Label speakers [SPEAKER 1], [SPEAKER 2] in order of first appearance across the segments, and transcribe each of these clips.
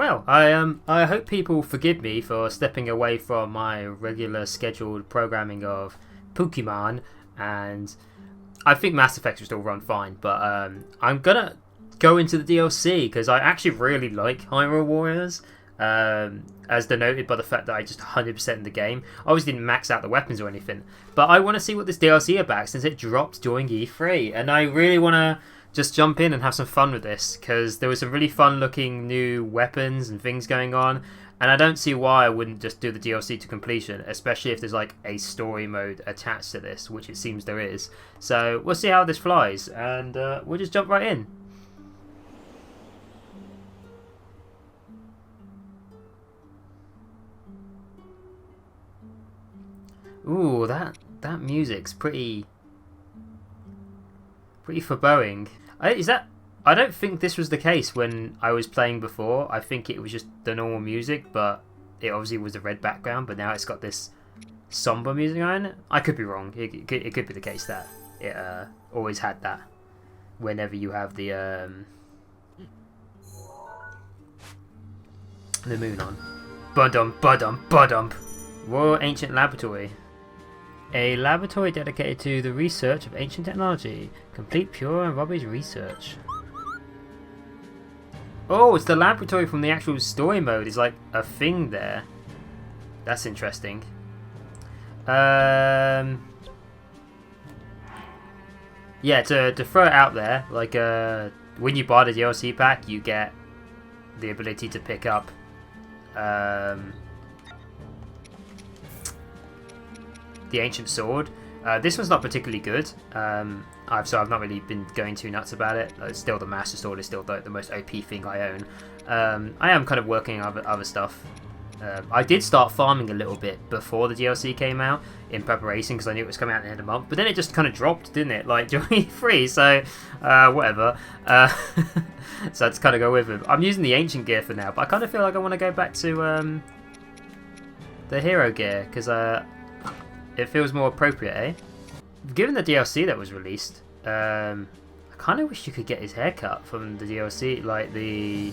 [SPEAKER 1] Well, I hope people forgive me for stepping away from my regular scheduled programming of Pokemon, and I think Mass Effect will still run fine, but I'm gonna go into the DLC because I actually really like Hyrule Warriors, as denoted by the fact that I just 100% in the game. I obviously didn't max out the weapons or anything, but I want to see what this DLC is about since it dropped during E3, and I really want to just jump in and have some fun with this because there was some really fun looking new weapons and things going on, and I don't see why I wouldn't just do the DLC to completion, especially if there's like a story mode attached to this, which it seems there is. So we'll see how this flies, and we'll just jump right in. Ooh, that music's pretty foreboding. I don't think this was the case when I was playing before. I think it was just the normal music, but it obviously was a red background, but now it's got this somber music on it. I could be wrong. It could be the case that it always had that whenever you have the moon on. Budum, budum, budum. Royal Ancient Laboratory. A laboratory dedicated to the research of ancient technology. Complete Pure and Robbie's research. Oh, it's the laboratory from the actual story mode. It's like a thing there. That's interesting. Yeah, to throw it out there, like when you buy the DLC pack, you get the ability to pick up the ancient sword. This one's not particularly good. I've not really been going too nuts about it. Still, the master sword is still the most OP thing I own. I am kind of working on other stuff. I did start farming a little bit before the DLC came out in preparation because I knew it was coming out at the end of the month. But then it just kind of dropped, didn't it? Like during E3, so whatever. So I just kind of go with it. I'm using the ancient gear for now, but I kind of feel like I want to go back to the hero gear because it feels more appropriate, eh? Given the DLC that was released, I kind of wish you could get his haircut from the DLC, like the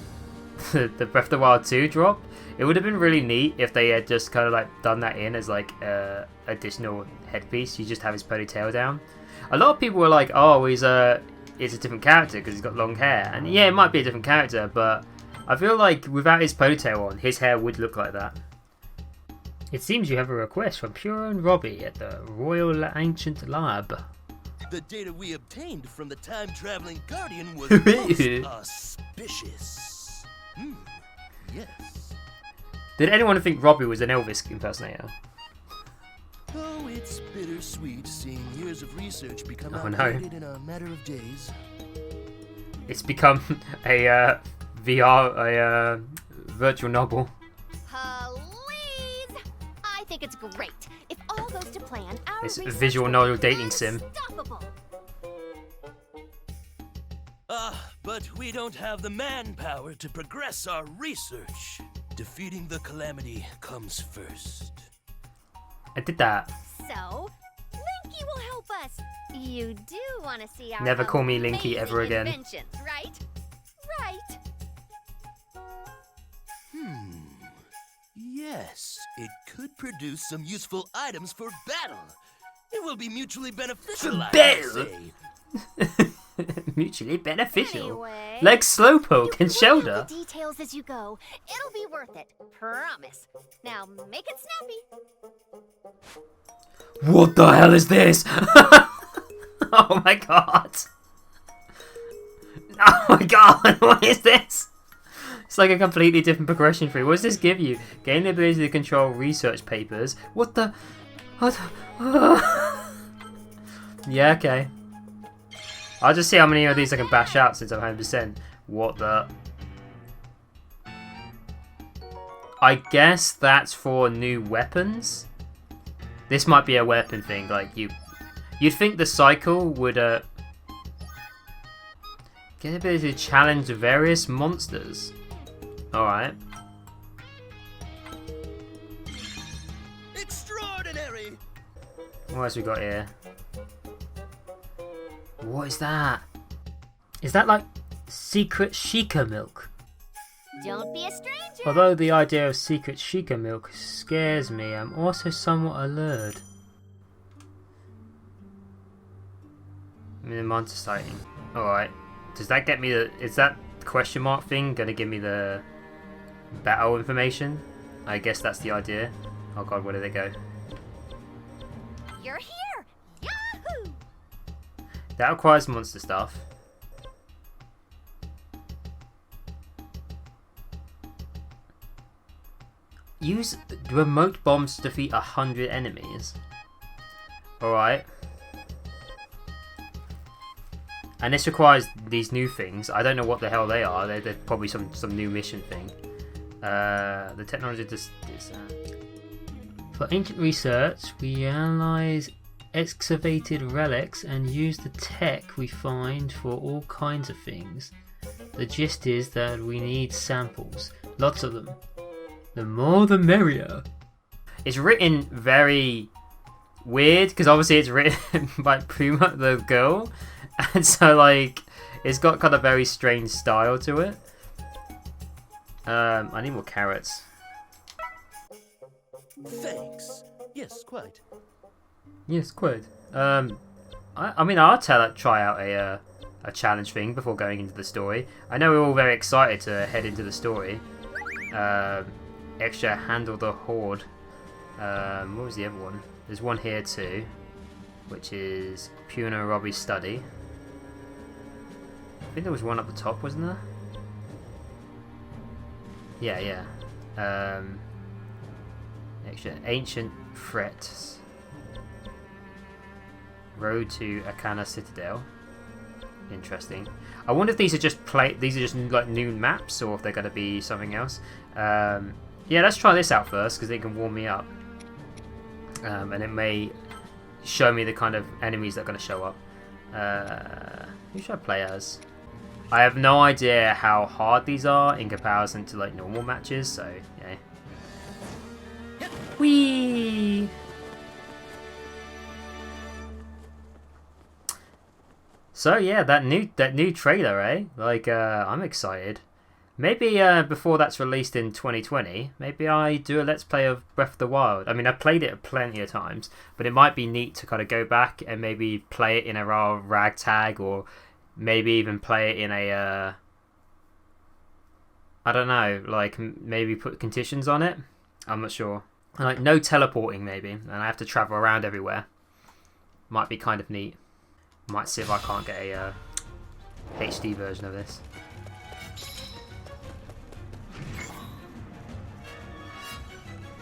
[SPEAKER 1] Breath of the Wild 2 drop. It would have been really neat if they had just kind of like done that in as like additional headpiece. You just have his ponytail down. A lot of people were like, "Oh, he's a different character because he's got long hair," and yeah, it might be a different character, but I feel like without his ponytail on, his hair would look like that. It seems you have a request from Pure and Robbie at the Royal Ancient Lab.
[SPEAKER 2] The data we obtained from the time-traveling Guardian was most auspicious. Yes.
[SPEAKER 1] Did anyone think Robbie was an Elvis impersonator?
[SPEAKER 2] Oh, it's bittersweet seeing years of research become
[SPEAKER 1] Oh, no.
[SPEAKER 2] outdated in a matter of days.
[SPEAKER 1] It's become a VR, virtual novel.
[SPEAKER 3] Please! I think it's great. If all goes to plan, our
[SPEAKER 1] It's a
[SPEAKER 3] research
[SPEAKER 1] visual
[SPEAKER 3] will
[SPEAKER 1] novel
[SPEAKER 3] be
[SPEAKER 1] dating sim.
[SPEAKER 3] unstoppable.
[SPEAKER 2] But we don't have the manpower to progress our research. Defeating the Calamity comes first.
[SPEAKER 1] I did that.
[SPEAKER 3] So, Linky will help us. You do want to see our
[SPEAKER 1] Never call me Linky ever
[SPEAKER 3] amazing
[SPEAKER 1] again.
[SPEAKER 3] inventions, right? Right.
[SPEAKER 2] Yes, it could produce some useful items for battle. It will be mutually beneficial, I
[SPEAKER 1] battle?
[SPEAKER 2] say.
[SPEAKER 1] Mutually beneficial.
[SPEAKER 3] Anyway,
[SPEAKER 1] Like Slowpoke and
[SPEAKER 3] you work out
[SPEAKER 1] Shelder.
[SPEAKER 3] the details as you go. It'll be worth it. Promise. Now make it snappy.
[SPEAKER 1] What the hell is this? Oh my god. Oh my god, what is this? It's like a completely different progression tree. What does this give you? Gain the ability to control research papers. What the? What? Yeah, okay. I'll just see how many of these I can bash out since I'm 100%. What the? I guess that's for new weapons. This might be a weapon thing. Like you'd think the cycle would get the ability to challenge various monsters. All right.
[SPEAKER 2] Extraordinary.
[SPEAKER 1] What else we got here? What is that? Is that like secret Sheikah milk?
[SPEAKER 3] Don't be a stranger.
[SPEAKER 1] Although the idea of secret Sheikah milk scares me, I'm also somewhat allured. I'm in a monster sighting. Alright. Does that get me the... Is that question mark thing gonna give me the battle information? I guess that's the idea. Oh god, where did they go?
[SPEAKER 3] You're here. Yahoo!
[SPEAKER 1] That requires monster stuff. Use remote bombs to defeat 100 enemies. Alright. And this requires these new things. I don't know what the hell they are. They're probably some new mission thing. The technology just is... For ancient research, we analyze excavated relics and use the tech we find for all kinds of things. The gist is that we need samples. Lots of them. The more the merrier. It's written very weird, because obviously it's written by Puma, the girl. And so, like, it's got kind of very strange style to it. I need more carrots.
[SPEAKER 2] Thanks. Yes, quite.
[SPEAKER 1] Yes, quite. I mean, I'll try out a challenge thing before going into the story. I know we're all very excited to head into the story. Extra handle the horde. What was the other one? There's one here too, which is Puna Robbie's study. I think there was one up the top, wasn't there? Yeah. Extra ancient threats. Road to Akana Citadel. Interesting. I wonder if these are just like new maps, or if they're going to be something else. Yeah, let's try this out first because it can warm me up, and it may show me the kind of enemies that are going to show up. Who should I play as? I have no idea how hard these are in comparison to like normal matches, so yeah. Whee! So yeah, that new trailer, eh? Like, I'm excited. Maybe before that's released in 2020, maybe I do a Let's Play of Breath of the Wild. I mean, I've played it plenty of times, but it might be neat to kind of go back and maybe play it in a raw ragtag, or maybe even play it in a, I don't know, like maybe put conditions on it. I'm not sure. Like no teleporting maybe, and I have to travel around everywhere. Might be kind of neat. Might see if I can't get a HD version of this.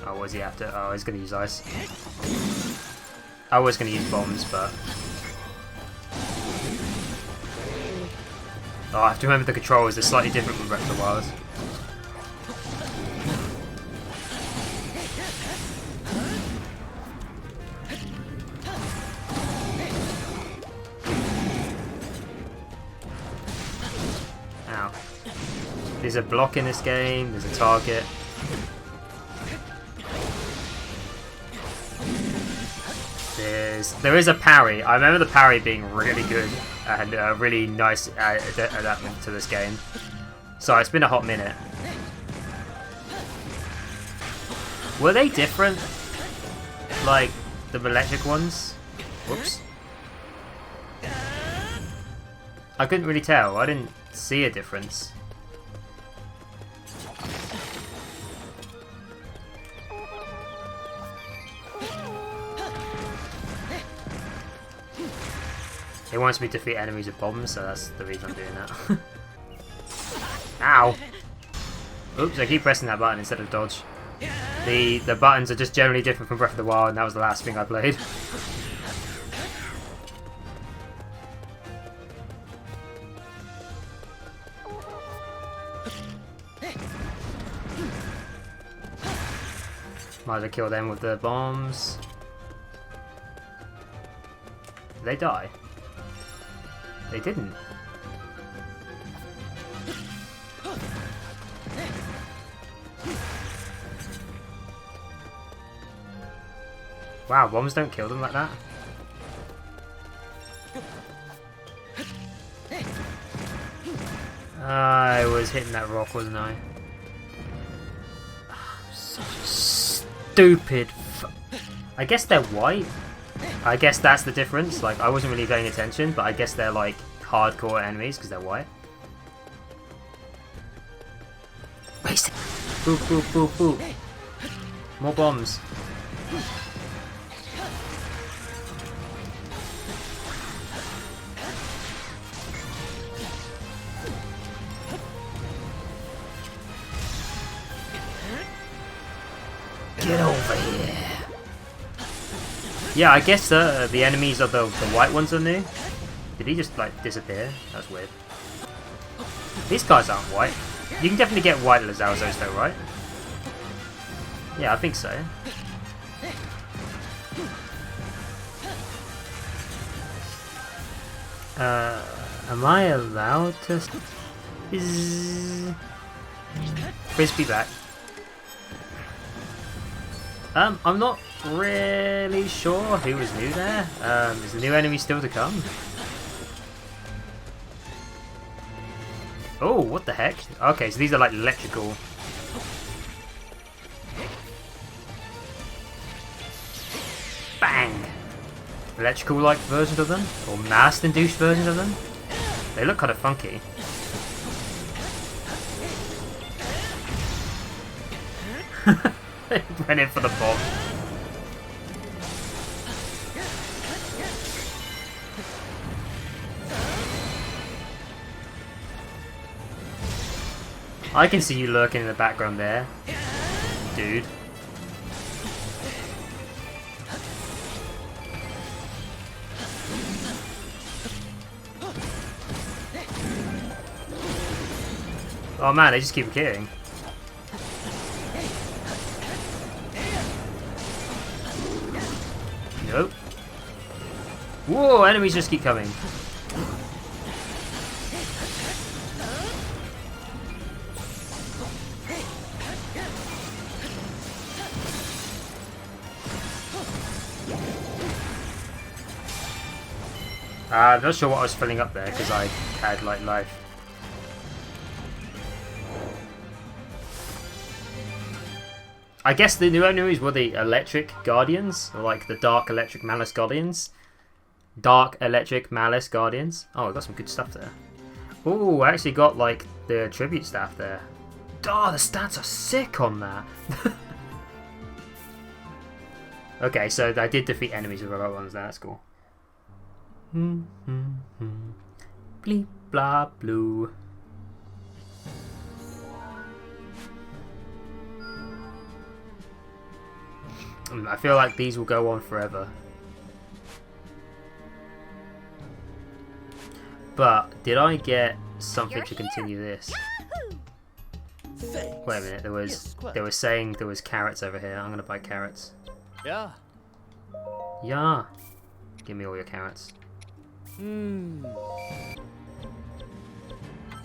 [SPEAKER 1] Oh, what does he have to... Oh, he's going to use ice. I was going to use bombs, but... Oh, I have to remember the controls are slightly different from Breath of the Wild. Ow. There's a block in this game, there's a target. There is a parry. I remember the parry being really good and a really nice adaptation to this game. So it's been a hot minute. Were they different? Like the electric ones? Whoops. I couldn't really tell. I didn't see a difference. It wants me to defeat enemies with bombs, so that's the reason I'm doing that. Ow! Oops, I keep pressing that button instead of dodge. The buttons are just generally different from Breath of the Wild, and that was the last thing I played. Might as well kill them with the bombs. Did they die? They didn't. Wow, bombs don't kill them like that. I was hitting that rock, wasn't I? stupid. I guess they're white. I guess that's the difference. Like, I wasn't really paying attention, but I guess they're like hardcore enemies because they're white. Waste it. Boop, boop, boop, boop. More bombs. Get over here. Yeah, I guess the enemies of the white ones are new. Did he just like disappear? That's weird. These guys aren't white. You can definitely get white Lazalzos though, right? Yeah, I think so. Am I allowed to... Frisbee back. I'm not really sure who was new there. Is the new enemy still to come? Oh, what the heck? Okay, so these are like electrical. Bang! Electrical like versions of them? Or mass induced versions of them? They look kind of funky. Went in for the bomb. I can see you lurking in the background there, dude. Oh man, they just keep killing. Nope. Whoa, enemies just keep coming. I'm not sure what I was filling up there because I had like life. I guess the new enemies were the electric guardians, or like the dark electric malice guardians. Dark electric malice guardians. Oh, I got some good stuff there. Oh, I actually got like the tribute staff there. Oh, the stats are sick on that. Okay, so I did defeat enemies with robot ones. That's cool. Bleep blah blue. I feel like these will go on forever. But did I get something to continue this?
[SPEAKER 2] Thanks.
[SPEAKER 1] Wait a minute, they were saying there was carrots over here. I'm gonna buy carrots.
[SPEAKER 2] Yeah.
[SPEAKER 1] Yeah. Give me all your carrots.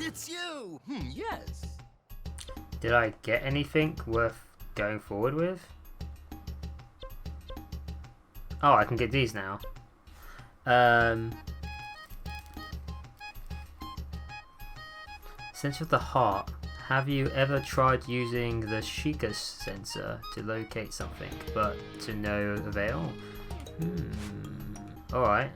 [SPEAKER 2] It's you. Yes.
[SPEAKER 1] Did I get anything worth going forward with? Oh, I can get these now. Sensor of the heart. Have you ever tried using the Sheikah sensor to locate something, but to no avail? Alright.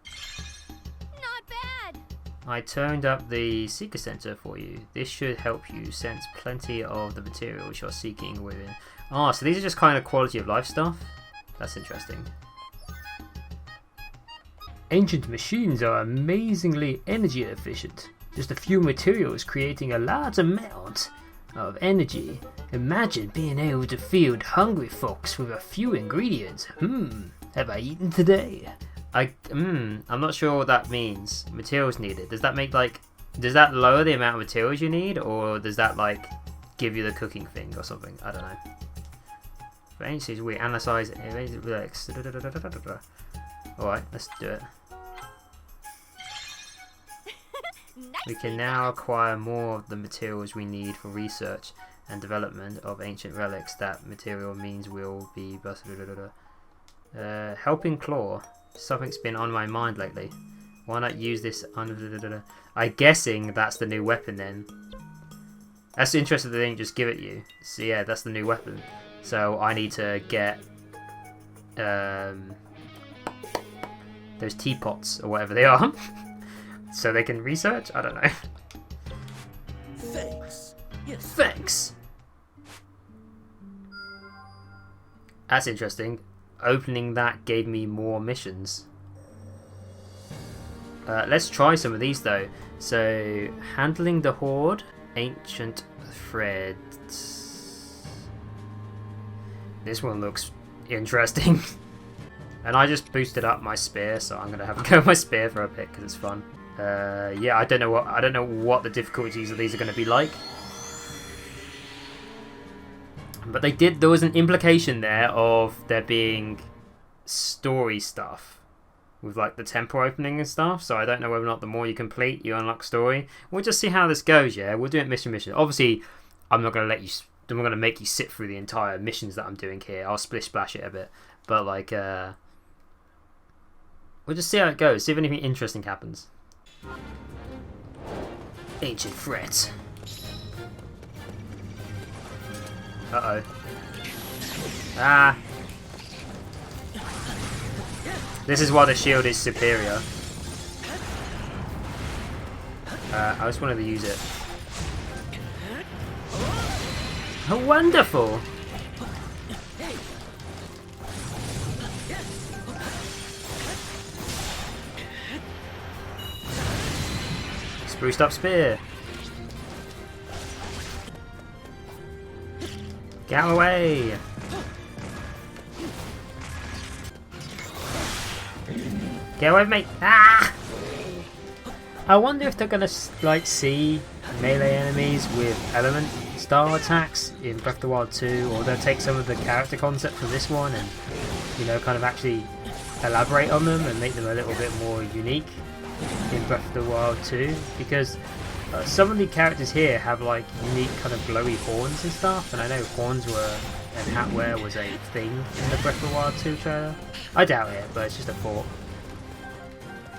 [SPEAKER 3] Not bad.
[SPEAKER 1] I turned up the Seeker sensor for you. This should help you sense plenty of the materials you're seeking within. Ah, so these are just kind of quality of life stuff? That's interesting. Ancient machines are amazingly energy efficient. Just a few materials creating a large amount of energy. Imagine being able to feed hungry folks with a few ingredients. Have I eaten today? I'm not sure what that means. Materials needed. Does that make like, does that lower the amount of materials you need, or does that like give you the cooking thing or something? I don't know. For agencies, we analyze relax. Alright, let's do it. We can now acquire more of the materials we need for research and development of ancient relics. That material means we'll be helping Claw. Something's been on my mind lately. Why not use this? I'm guessing that's the new weapon then. That's interesting. They didn't just give it you. So yeah, that's the new weapon. So I need to get those teapots or whatever they are, so they can research. I don't know.
[SPEAKER 2] Thanks. Yes.
[SPEAKER 1] Thanks. That's interesting. Opening that gave me more missions. Let's try some of these though. So, handling the horde, ancient threads. This one looks interesting. And I just boosted up my spear, so I'm gonna have to go with my spear for a bit because it's fun. Yeah, I don't know what the difficulties of these are gonna be like. But there was an implication there of there being story stuff with like the temple opening and stuff, so I don't know whether or not the more you complete you unlock story. We'll just see how this goes. Yeah, we'll do it mission. Obviously I'm not going to make you sit through the entire missions that I'm doing here. I'll splish splash it a bit, but like we'll just see how it goes, see if anything interesting happens. Ancient threat. Uh-oh. Ah. This is why the shield is superior. I just wanted to use it. Oh, wonderful! Spruced up spear. Get out of the way! Get away from me! Ah! I wonder if they're gonna like see melee enemies with element style attacks in Breath of the Wild 2, or they'll take some of the character concept from this one and, you know, kind of actually elaborate on them and make them a little bit more unique in Breath of the Wild 2, because some of the characters here have like unique kind of glowy horns and stuff, and I know horns and hat wear was a thing in the Breath of the Wild 2 trailer. I doubt it, but it's just a thought.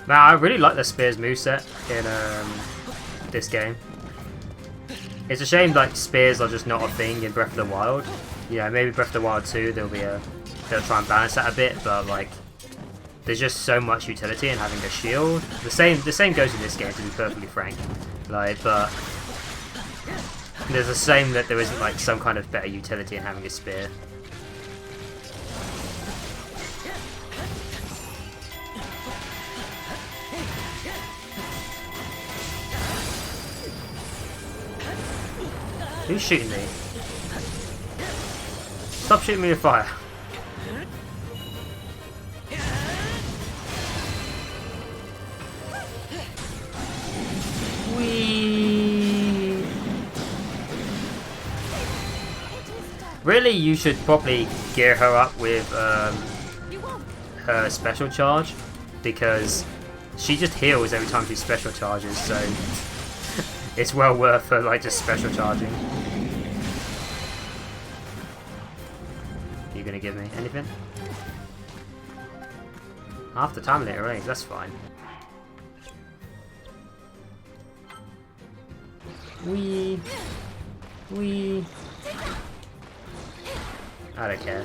[SPEAKER 1] Now, I really like the Spears moveset in this game. It's a shame like Spears are just not a thing in Breath of the Wild. You know, maybe Breath of the Wild 2 they'll try and balance that a bit, but like there's just so much utility in having a shield. The same goes in this game, to be perfectly frank. Like, but there's a shame that there isn't like some kind of better utility in having a spear. Who's shooting me? Stop shooting me with fire. Whee! Really, you should probably gear her up with her special charge, because she just heals every time she special charges, so it's well worth her like just special charging. You gonna give me anything? Half the time later range, that's fine. Wee. I don't care.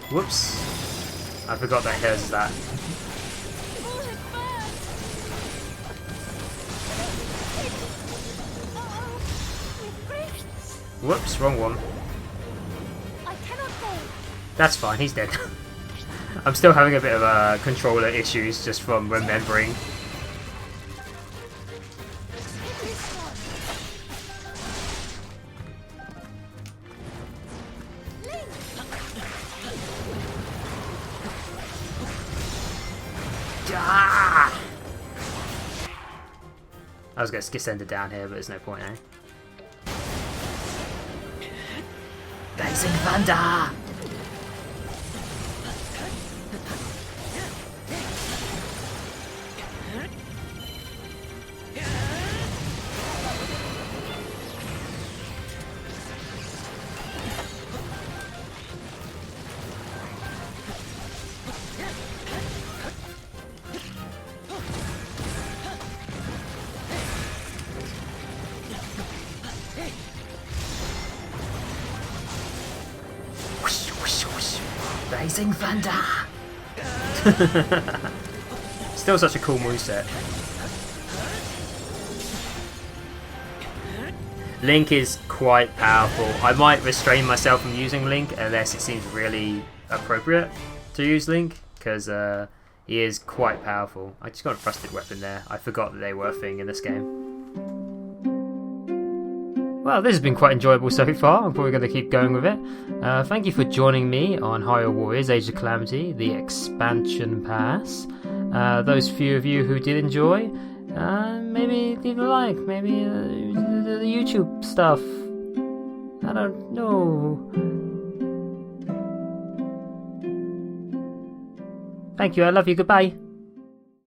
[SPEAKER 1] Whoops. I forgot that hers is that. Whoops, wrong one. That's fine, he's dead. I'm still having a bit of controller issues just from remembering. Ah! I was going to send it down here, but there's no point, eh? Blazing Thunder! Blazing Thunder! Still such a cool moveset. Link is quite powerful. I might restrain myself from using Link unless it seems really appropriate to use Link, because he is quite powerful. I just got a rusted weapon there. I forgot that they were a thing in this game. Well, this has been quite enjoyable so far. I'm probably going to keep going with it. Thank you for joining me on Hyrule Warriors Age of Calamity, the expansion pass. Those few of you who did enjoy, maybe leave a like, maybe the YouTube stuff. I don't know. Thank you, I love you, goodbye.